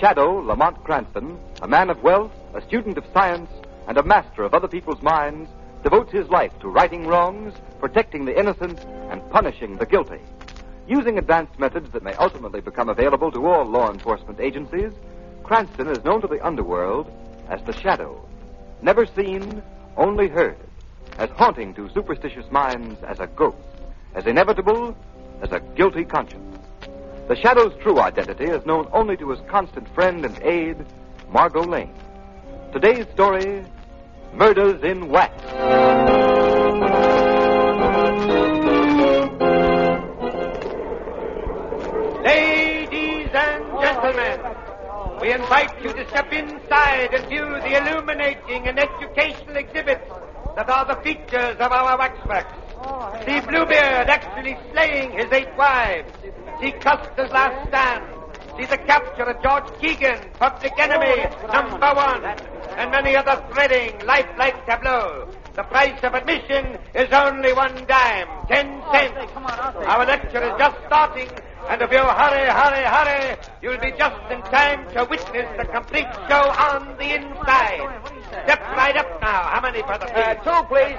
Shadow, Lamont Cranston, a man of wealth, a student of science, and a master of other people's minds, devotes his life to righting wrongs, protecting the innocent, and punishing the guilty. Using advanced methods that may ultimately become available to all law enforcement agencies, Cranston is known to the underworld as the Shadow. Never seen, only heard. As haunting to superstitious minds as a ghost. As inevitable as a guilty conscience. The Shadow's true identity is known only to his constant friend and aide, Margot Lane. Today's story, Murders in Wax. Ladies and gentlemen, we invite you to step inside and view the illuminating and educational exhibits that are the features of our waxworks. See Bluebeard actually slaying his 8 wives. See Custer's last stand. See the capture of George Keegan, public enemy #1, and many other thrilling, lifelike tableaux. The price of admission is only 1 dime, 10 cents. Our lecture is just starting, and if you hurry, you'll be just in time to witness the complete show on the inside. Step right up now. How many for the fees? 2, please.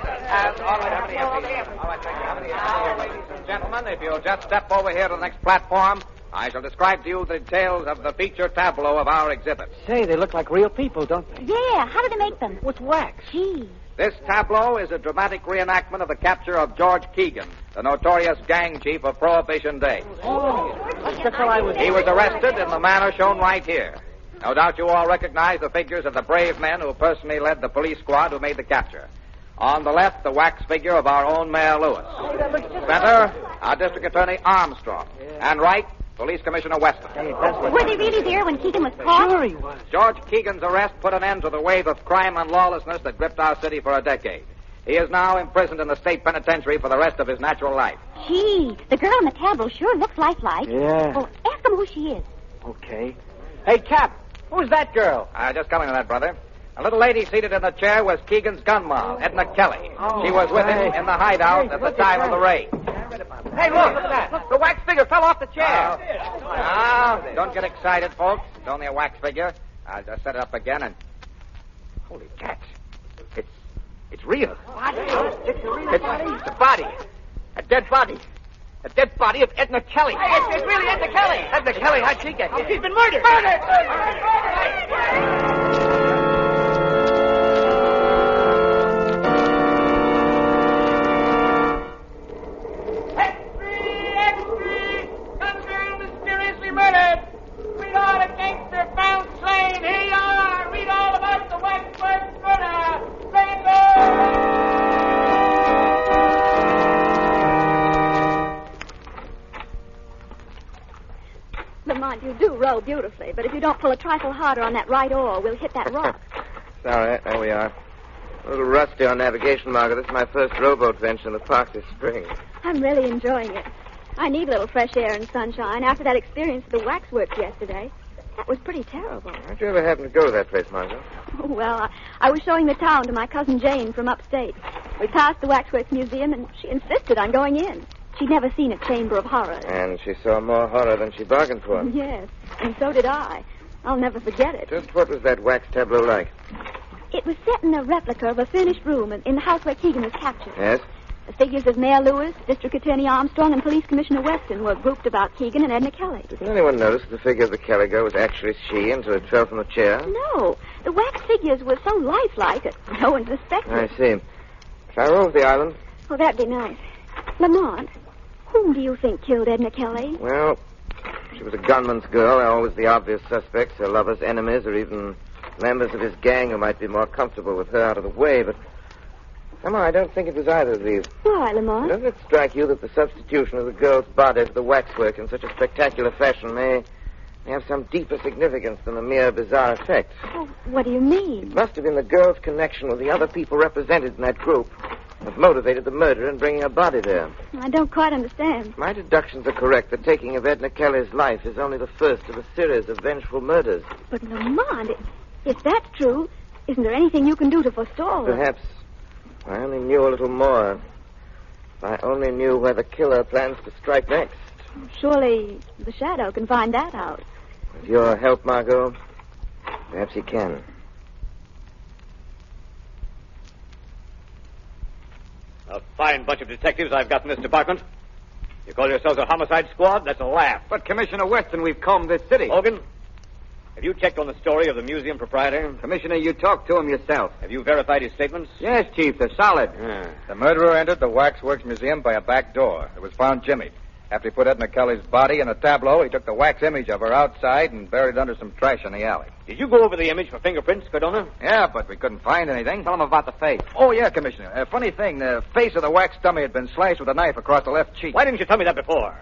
All right, how many? Ladies and gentlemen, if you'll just step over here to the next platform, I shall describe to you the details of the feature tableau of our exhibit. Say, they look like real people, don't they? Yeah, how do they make them? With wax. Gee. This tableau is a dramatic reenactment of the capture of George Keegan, the notorious gang chief of Prohibition Day. Oh, that's the fellow I was... He was arrested in the manner shown right here. No doubt you all recognize the figures of the brave men who personally led the police squad who made the capture. On the left, the wax figure of our own Mayor Lewis. Center, our District Attorney Armstrong. And right, Police Commissioner Weston. Were they really there when Keegan was caught? Sure he was. George Keegan's arrest put an end to the wave of crime and lawlessness that gripped our city for a decade. He is now imprisoned in the state penitentiary for the rest of his natural life. Gee, the girl in the tableau sure looks lifelike. Yeah. Oh, ask him who she is. Okay. Hey, Cap, who's that girl? Just coming to that, brother. A little lady seated in the chair was Keegan's gun mob, Edna Kelly. She was with him in the hideout at the time of the raid. Hey, look at that. The wax figure fell off the chair. Now, don't get excited, folks. It's only a wax figure. I'll just set it up again and... Holy cats. It's real. It's a body. A dead body. A dead body of Edna Kelly. Hey, it's really Edna Kelly. Edna Kelly, how'd she get here? She's been murdered. Lamont, you do row beautifully, but if you don't pull a trifle harder on that right oar, we'll hit that rock. Sorry, there we are. A little rusty on navigation, Margaret. This is my first rowboat venture in the park this spring. I'm really enjoying it. I need a little fresh air and sunshine after that experience at the waxworks yesterday. That was pretty terrible. How'd you ever happen to go to that place, Margaret? Oh, well, I was showing the town to my cousin Jane from upstate. We passed the Waxworks Museum, and she insisted on going in. She'd never seen a chamber of horrors. And she saw more horror than she bargained for. Yes, and so did I. I'll never forget it. Just what was that wax tableau like? It was set in a replica of a furnished room in the house where Keegan was captured. Yes? The figures of Mayor Lewis, District Attorney Armstrong, and Police Commissioner Weston were grouped about Keegan and Edna Kelly. Didn't anyone notice the figure of the Kelly girl was actually she until it fell from the chair? No. The wax figures were so lifelike that no one suspected. I see. Shall I roll off the island? Oh, that'd be nice. Lamont, whom do you think killed Edna Kelly? Well, she was a gunman's girl. Always the obvious suspects, her lovers, enemies, or even members of his gang who might be more comfortable with her out of the way, but somehow I don't think it was either of these. Why, Lamont? Doesn't it strike you that the substitution of the girl's body for the waxwork in such a spectacular fashion may have some deeper significance than a mere bizarre effect? Oh, what do you mean? It must have been the girl's connection with the other people represented in that group that motivated the murder in bringing her body there. I don't quite understand. My deductions are correct. The taking of Edna Kelly's life is only the first of a series of vengeful murders. But, Lamont, if that's true, isn't there anything you can do to forestall her? Perhaps I only knew a little more. If I only knew where the killer plans to strike next. Surely the Shadow can find that out. With your help, Margot, perhaps he can. A fine bunch of detectives I've got in this department. You call yourselves a homicide squad? That's a laugh. But, Commissioner Weston, we've combed this city. Hogan, have you checked on the story of the museum proprietor? Commissioner, you talked to him yourself. Have you verified his statements? Yes, Chief, they're solid. The murderer entered the Waxworks Museum by a back door. It was found jimmied. After he put Edna Kelly's body in a tableau, he took the wax image of her outside and buried it under some trash in the alley. Did you go over the image for fingerprints, Cardona? Yeah, but we couldn't find anything. Tell him about the face. Oh, yeah, Commissioner. Funny thing, the face of the wax dummy had been slashed with a knife across the left cheek. Why didn't you tell me that before?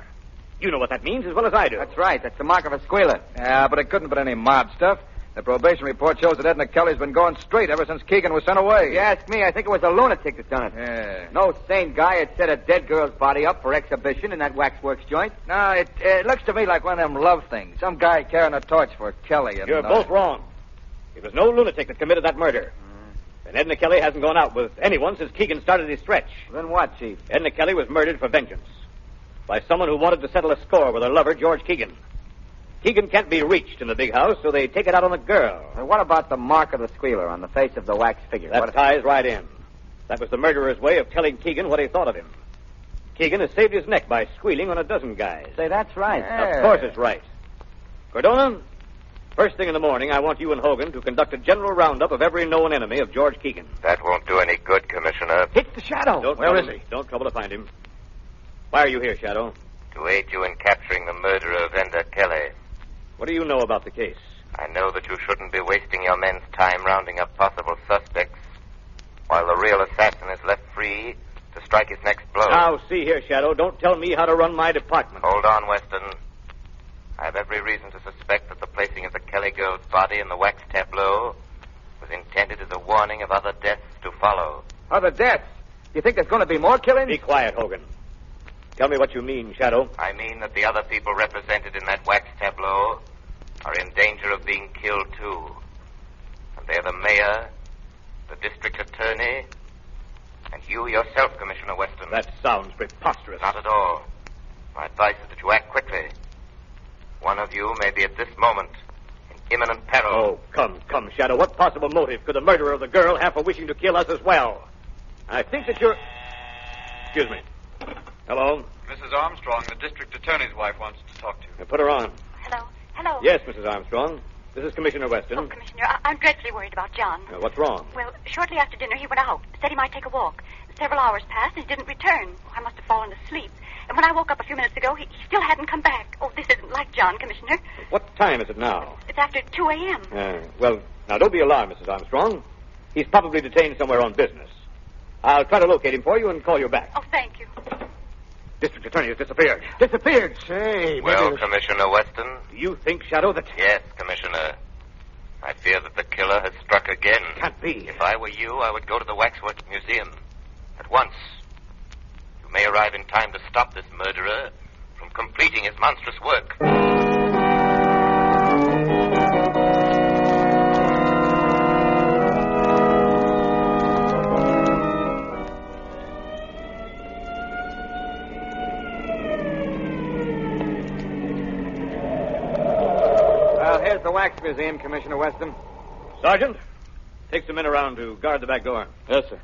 You know what that means as well as I do. That's right. That's the mark of a squealer. Yeah, but it couldn't have been any mob stuff. The probation report shows that Edna Kelly's been going straight ever since Keegan was sent away. If you ask me, I think it was a lunatic that done it. Yeah. No sane guy had set a dead girl's body up for exhibition in that waxworks joint. No, it looks to me like one of them love things. Some guy carrying a torch for Kelly. And You're both wrong. It was no lunatic that committed that murder. And Edna Kelly hasn't gone out with anyone since Keegan started his stretch. Then what, Chief? Edna Kelly was murdered for vengeance by someone who wanted to settle a score with her lover, George Keegan. Keegan can't be reached in the big house, so they take it out on the girl. And what about the mark of the squealer on the face of the wax figure? That ties right in. That was the murderer's way of telling Keegan what he thought of him. Keegan has saved his neck by squealing on a dozen guys. Say, that's right. Of course it's right. Cardona, first thing in the morning, I want you and Hogan to conduct a general roundup of every known enemy of George Keegan. That won't do any good, Commissioner. It's the Shadow. Where is he? Don't trouble to find him. Why are you here, Shadow? To aid you in capturing the murderer of Edna Kelly. What do you know about the case? I know that you shouldn't be wasting your men's time rounding up possible suspects while the real assassin is left free to strike his next blow. Now, see here, Shadow. Don't tell me how to run my department. Hold on, Weston. I have every reason to suspect that the placing of the Kelly girl's body in the wax tableau was intended as a warning of other deaths to follow. Other deaths? You think there's going to be more killings? Be quiet, Hogan. Tell me what you mean, Shadow. I mean that the other people represented in that wax tableau are in danger of being killed, too. And they're the mayor, the district attorney, and you yourself, Commissioner Weston. That sounds preposterous. Not at all. My advice is that you act quickly. One of you may be at this moment in imminent peril. Oh, come, Shadow. What possible motive could the murderer of the girl have for wishing to kill us as well? I think that you're... Excuse me. Hello? Mrs. Armstrong, the district attorney's wife, wants to talk to you. Put her on. Hello. Yes, Mrs. Armstrong. This is Commissioner Weston. Oh, Commissioner, I'm dreadfully worried about John. What's wrong? Well, shortly after dinner, he went out. Said he might take a walk. Several hours passed, and he didn't return. Oh, I must have fallen asleep. And when I woke up a few minutes ago, he still hadn't come back. Oh, this isn't like John, Commissioner. What time is it now? It's after 2 a.m. Well, now, don't be alarmed, Mrs. Armstrong. He's probably detained somewhere on business. I'll try to locate him for you and call you back. Oh, thank you. District attorney has disappeared. Disappeared? Say, Well, Commissioner Weston? Do you think, Shadow, that... Yes, Commissioner. I fear that the killer has struck again. Can't be. If I were you, I would go to the Waxworks Museum at once. You may arrive in time to stop this murderer from completing his monstrous work. Here's the Wax Museum, Commissioner Weston. Sergeant, take some men around to guard the back door. Yes, sir.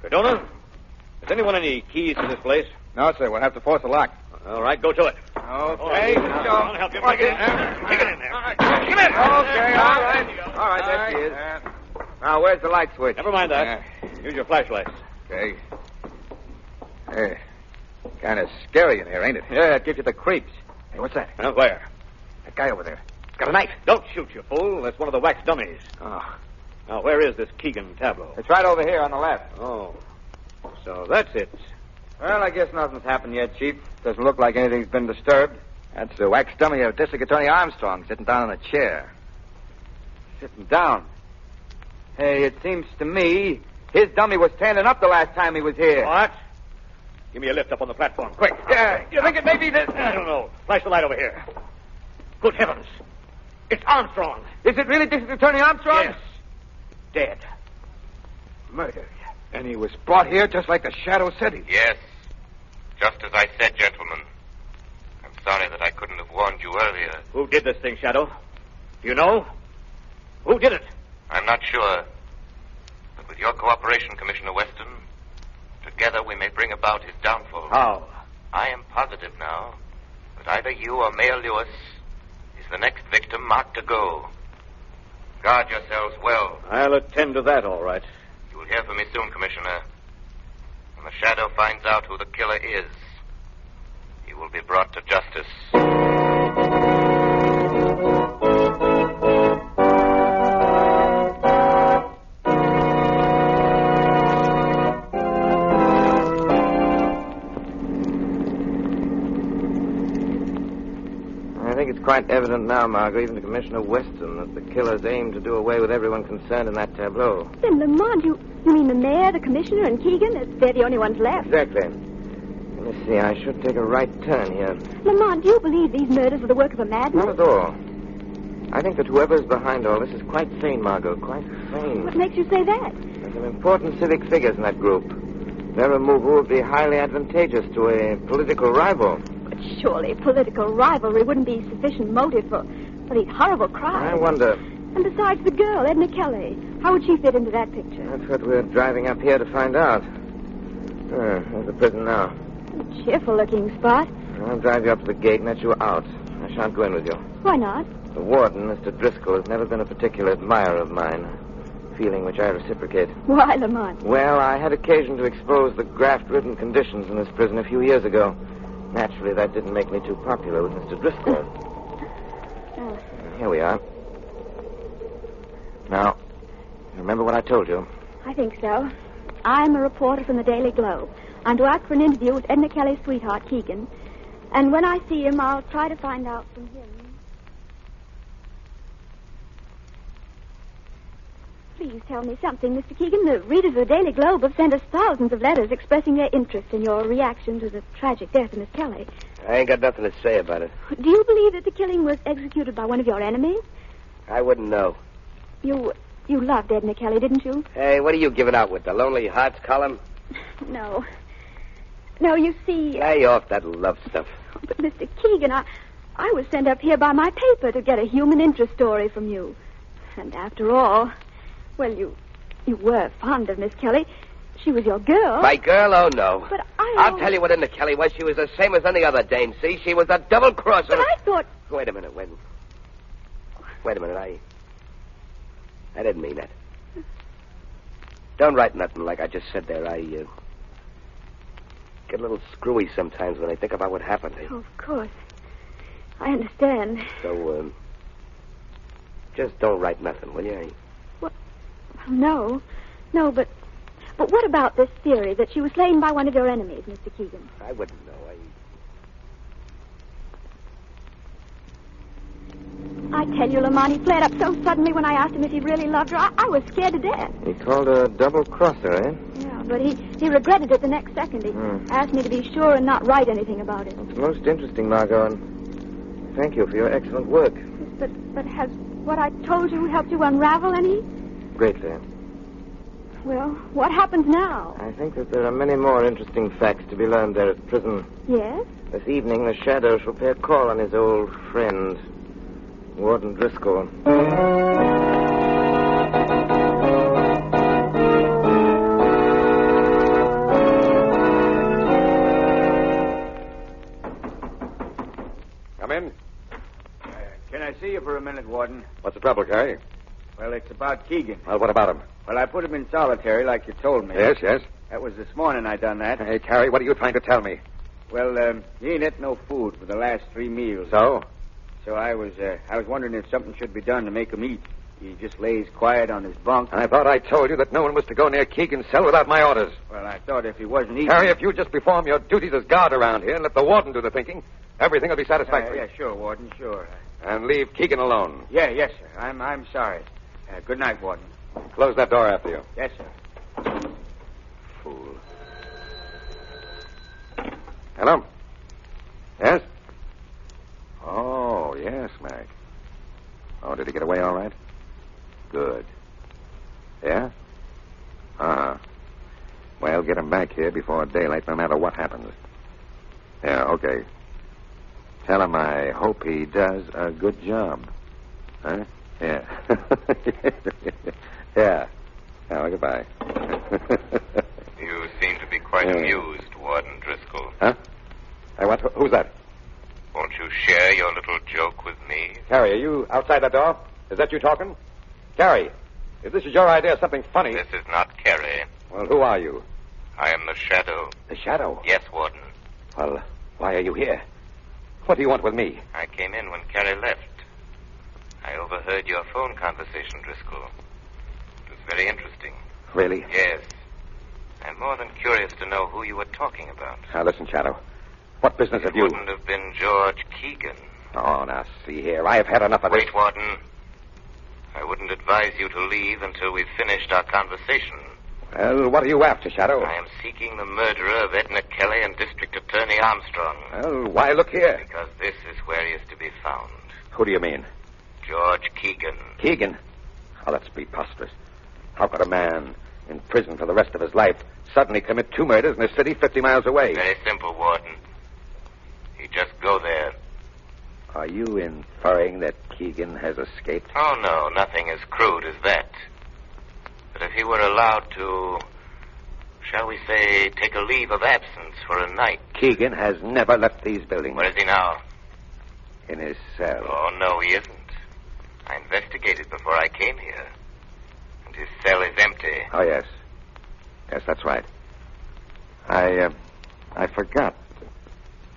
Cardona, has anyone any keys to this place? No, sir. We'll have to force the lock. All right, go to it. Okay. I'll help you. Take it in there. Take it in there. Come in. Okay, all right. All right, there she is. Now, where's the light switch? Never mind that. Use your flashlights. Okay. Hey, kind of scary in here, ain't it? Yeah, it gives you the creeps. Hey, what's that? Where? That guy over there. He's got a knife. Don't shoot, you fool. That's one of the wax dummies. Oh. Now, where is this Keegan tableau? It's right over here on the left. Oh. So that's it. Well, I guess nothing's happened yet, Chief. Doesn't look like anything's been disturbed. That's the wax dummy of District Attorney Armstrong sitting down in a chair. Sitting down. Hey, it seems to me his dummy was standing up the last time he was here. What? Give me a lift up on the platform, quick. You think it may be this? I don't know. Flash the light over here. Good heavens. It's Armstrong. Is it really District Attorney Armstrong? Yes. Dead. Murdered. And he was brought here just like the Shadow said he. Yes. Just as I said, gentlemen. I'm sorry sorry that I couldn't have warned you earlier. Who did this thing, Shadow? Do you know? Who did it? I'm not sure. But with your cooperation, Commissioner Weston, together we may bring about his downfall. How? I am positive now that either you or Mayor Lewis is the next victim marked to go. Guard yourselves well. I'll attend to that, all right. You will hear from me soon, Commissioner. When the Shadow finds out who the killer is, he will be brought to justice. I think it's quite evident now, Margot, even to Commissioner Weston, that the killers aim to do away with everyone concerned in that tableau. Then, Lamont, you mean the mayor, the commissioner, and Keegan? They're the only ones left. Exactly. Let me see, I should take a right turn here. Lamont, do you believe these murders were the work of a madman? Not at all. I think that whoever's behind all this is quite sane, Margot, quite sane. What makes you say that? There's some important civic figures in that group. Their removal would be highly advantageous to a political rival. But surely political rivalry wouldn't be sufficient motive for these horrible crimes. I wonder. And besides the girl, Edna Kelly, how would she fit into that picture? That's what we're driving up here to find out. There's the prison now. A cheerful-looking spot. I'll drive you up to the gate and let you out. I shan't go in with you. Why not? The warden, Mr. Driscoll, has never been a particular admirer of mine, a feeling which I reciprocate. Why, Lamont? Well, I had occasion to expose the graft-ridden conditions in this prison a few years ago. Naturally, that didn't make me too popular with Mr. Driscoll. Here we are. Now, remember what I told you? I think so. I'm a reporter from the Daily Globe. I'm to act for an interview with Edna Kelly's sweetheart, Keegan. And when I see him, I'll try to find out from him. Please tell me something, Mr. Keegan. The readers of the Daily Globe have sent us thousands of letters expressing their interest in your reaction to the tragic death of Miss Kelly. I ain't got nothing to say about it. Do you believe that the killing was executed by one of your enemies? I wouldn't know. You loved Edna Kelly, didn't you? Hey, what are you giving out with, the Lonely Hearts column? No. No, you see... Lay off that love stuff. But, Mr. Keegan, I was sent up here by my paper to get a human interest story from you. And after all, well, you were fond of Miss Kelly. She was your girl. My girl? Oh, no. But I'll tell you what Edna Kelly was. She was the same as any other dame, see? She was a double-crosser. But I thought... Wait a minute, wait a minute, I didn't mean that. Don't write nothing like I just said there. I get a little screwy sometimes when I think about what happened. Oh, of course. I understand. So, just don't write nothing, will you? What? No, but what about this theory that she was slain by one of your enemies, Mr. Keegan? I wouldn't know. I tell you, Lamont, he flared up so suddenly when I asked him if he really loved her. I was scared to death. He called her a double-crosser, eh? Yeah, but he regretted it the next second. He asked me to be sure and not write anything about it. It's most interesting, Margot, and thank you for your excellent work. But has what I told you helped you unravel any? Greatly. Well, what happens now? I think that there are many more interesting facts to be learned there at prison. Yes? This evening, the Shadow shall pay a call on his old friend, Warden Driscoll. Come in. Can I see you for a minute, Warden? What's the trouble, Carey? Well, it's about Keegan. Well, what about him? Well, I put him in solitary like you told me. Yes. That was this morning I done that. Hey, Carey, what are you trying to tell me? Well, he ain't ate no food for the last 3 meals. So? So I was wondering if something should be done to make him eat. He just lays quiet on his bunk. I thought I told you that no one was to go near Keegan's cell without my orders. Well, I thought if he wasn't eating... Harry, if you just perform your duties as guard around here and let the warden do the thinking, everything will be satisfactory. Yeah, sure, Warden, sure. And leave Keegan alone. Yes, sir. I'm sorry. Good night, Warden. Close that door after you. Yes, sir. Fool. Hello? Yes? Oh, yes, Mac. Oh, did he get away all right? Good. Yeah? Uh-huh. Well, get him back here before daylight, no matter what happens. Yeah, okay. Tell him I hope he does a good job. Huh? Yeah. Yeah. Well, goodbye. You seem to be quite amused, Warden Driscoll. Huh? Hey, what? Who's that? Won't you share your little joke with me? Carrie, are you outside that door? Is that you talking? Carrie, if this is your idea of something funny... This is not Carrie. Well, who are you? I am the Shadow. The Shadow? Yes, Warden. Well, why are you here? What do you want with me? I came in when Carrie left. I overheard your phone conversation, Driscoll. It was very interesting. Really? Yes. I'm more than curious to know who you were talking about. Now, listen, Shadow. What business have It you... wouldn't have been George Keegan. Oh, now, see here. I have had enough of this. Wait, Warden. I wouldn't advise you to leave until we've finished our conversation. Well, what are you after, Shadow? I am seeking the murderer of Edna Kelly and District Attorney Armstrong. Well, why look here? Because this is where he is to be found. Who do you mean? George Keegan. Keegan? Oh, that's preposterous. How could a man in prison for the rest of his life suddenly commit 2 murders in a city 50 miles away? Very simple, Warden. You just go there. Are you inferring that Keegan has escaped? Oh, no, nothing as crude as that. But if he were allowed to, shall we say, take a leave of absence for a night. Keegan has never left these buildings. Where is he now? In his cell. Oh, no, he isn't. I investigated before I came here. And his cell is empty. Oh, yes. Yes, that's right. I forgot.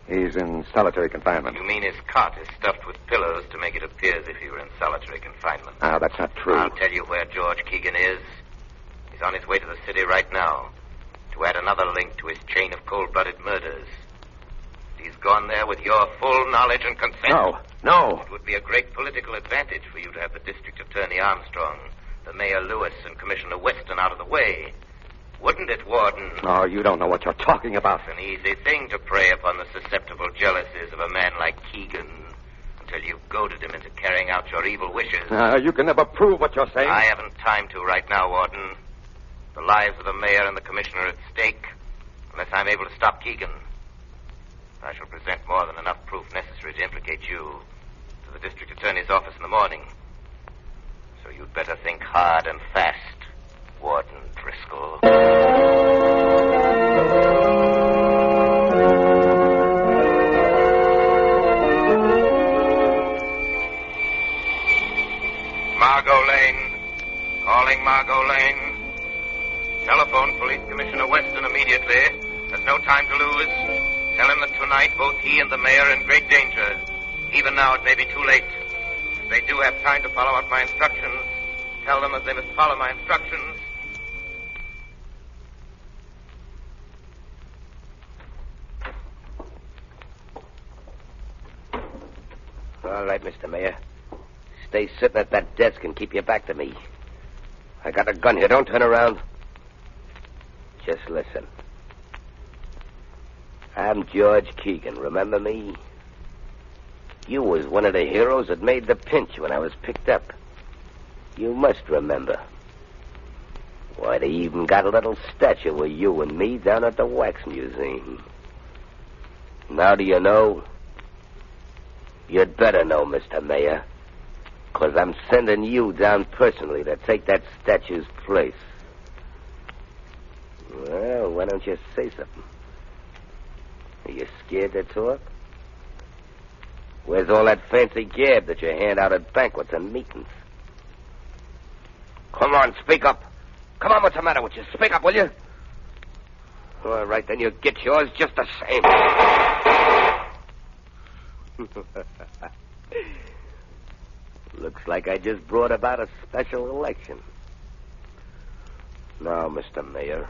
He's in solitary confinement. You mean his cot is stuffed with pillows to make it appear as if he were in solitary confinement? Ah, that's not true. I'll tell you where George Keegan is. He's on his way to the city right now to add another link to his chain of cold-blooded murders. He's gone there with your full knowledge and consent. No. It would be a great political advantage for you to have the District Attorney Armstrong, the Mayor Lewis, and Commissioner Weston out of the way. Wouldn't it, Warden? Oh, you don't know what you're talking about. It's an easy thing to prey upon the susceptible jealousies of a man like Keegan until you've goaded him into carrying out your evil wishes. You can never prove what you're saying. I haven't time to right now, Warden. The lives of the mayor and the commissioner are at stake unless I'm able to stop Keegan. I shall present more than enough proof necessary to implicate you to the district attorney's office in the morning. So you'd better think hard and fast, Warden Driscoll. Margot Lane. Calling Margot Lane. Telephone Police Commissioner Weston immediately. There's no time to lose. Tell him that tonight both he and the mayor are in great danger. Even now it may be too late. If they do have time to follow out my instructions, tell them that they must follow my instructions. All right, Mr. Mayor. Stay sitting at that desk and keep your back to me. I got a gun here. Don't turn around. Just listen. I'm George Keegan. Remember me? You was one of the heroes that made the pinch when I was picked up. You must remember. Why, they even got a little statue of you and me down at the Wax Museum. Now do you know? You'd better know, Mr. Mayor, 'cause I'm sending you down personally to take that statue's place. Well, why don't you say something? Are you scared to talk? Where's all that fancy gab that you hand out at banquets and meetings? Come on, speak up. Come on, what's the matter with you? Speak up, will you? All right, then you get yours just the same. Looks like I just brought about a special election. Now, Mr. Mayor,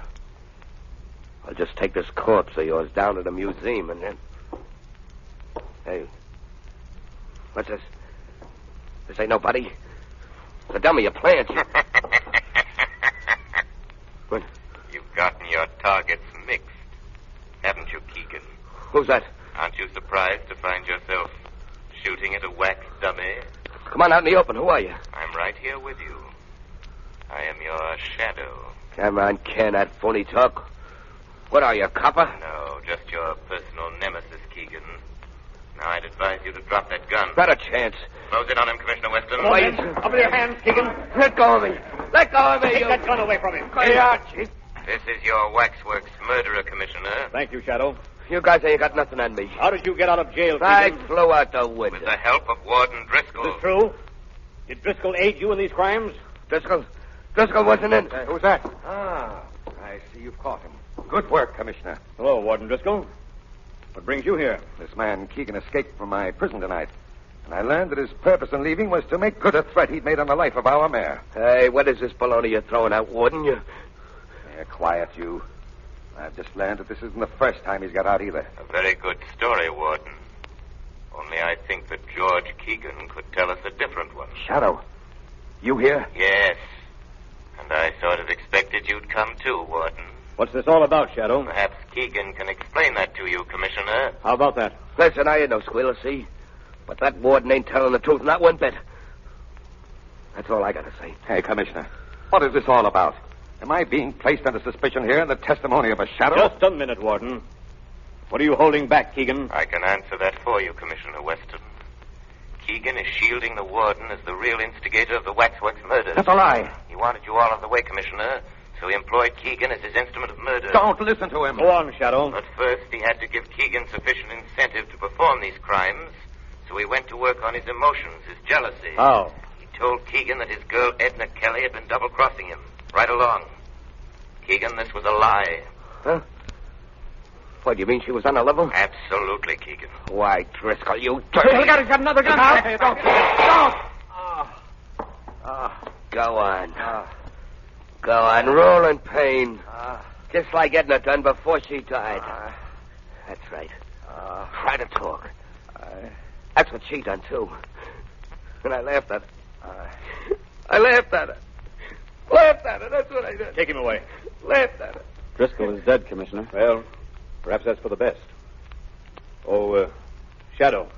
I'll just take this corpse of yours down to the museum and then... Hey, what's this? This ain't nobody. It's a dummy, a plant. What? You've gotten your targets mixed, haven't you, Keegan? Who's that? Aren't you surprised to find yourself shooting at a wax dummy? Come on out in the open. Who are you? I'm right here with you. I am your shadow. Come on, can that phony talk? What are you, a copper? No, just your personal nemesis, Keegan. Now, I'd advise you to drop that gun. Not a chance. Close in on him, Commissioner Weston. Wait. Up with your hands, Keegan. Let go of me. Let go of me. Take that gun away from him. Here you are, Chief. This is your waxworks murderer, Commissioner. Thank you, Shadow. You guys ain't got nothing on me. How did you get out of jail, I Keegan? flew out the window. With the help of Warden Driscoll. Is this true? Did Driscoll aid you in these crimes? Driscoll wasn't in. Who's that? Ah, I see you've caught him. Good work, Commissioner. Hello, Warden Driscoll. What brings you here? This man, Keegan, escaped from my prison tonight. And I learned that his purpose in leaving was to make good a threat he'd made on the life of our mayor. Hey, what is this baloney you're throwing out, Warden? Quiet, you. I've just learned that this isn't the first time he's got out either. A very good story, Warden. Only I think that George Keegan could tell us a different one. Shadow, you here? Yes. And I sort of expected you'd come too, Warden. What's this all about, Shadow? Perhaps Keegan can explain that to you, Commissioner. How about that? Listen, I ain't no squealer, see? But that warden ain't telling the truth, not one bit. That's all I gotta say. Hey, Commissioner, what is this all about? Am I being placed under suspicion here in the testimony of a shadow? Just a minute, Warden. What are you holding back, Keegan? I can answer that for you, Commissioner Weston. Keegan is shielding the warden as the real instigator of the waxworks murder. That's a lie. He wanted you all out of the way, Commissioner, so he employed Keegan as his instrument of murder. Don't listen to him. Go on, Shadow. But first, he had to give Keegan sufficient incentive to perform these crimes, so he went to work on his emotions, his jealousy. How? He told Keegan that his girl Edna Kelly had been double-crossing him, right along. Keegan, this was a lie. Huh? What, do you mean she was on a level? Absolutely, Keegan. Why, Driscoll, you dirty... Look out, he's got another gun. Don't. Go on. Go on, roll in pain. Just like Edna done before she died. That's right. Try to talk. That's what she done, too. And I laughed at her. I laughed at her. Laughed at her, that's what I did. Take him away. Laughed at her. Driscoll is dead, Commissioner. Well, perhaps that's for the best. Oh, Shadow.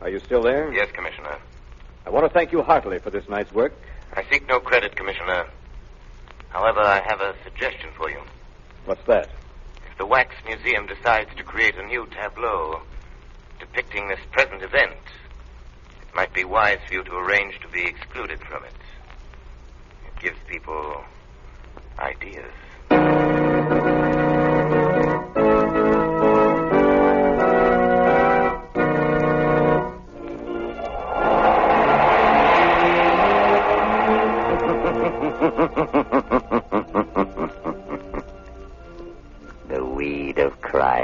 Are you still there? Yes, Commissioner. I want to thank you heartily for this night's work. I seek no credit, Commissioner. However, I have a suggestion for you. What's that? If the Wax Museum decides to create a new tableau depicting this present event, it might be wise for you to arrange to be excluded from it. It gives people ideas. The weed of crime.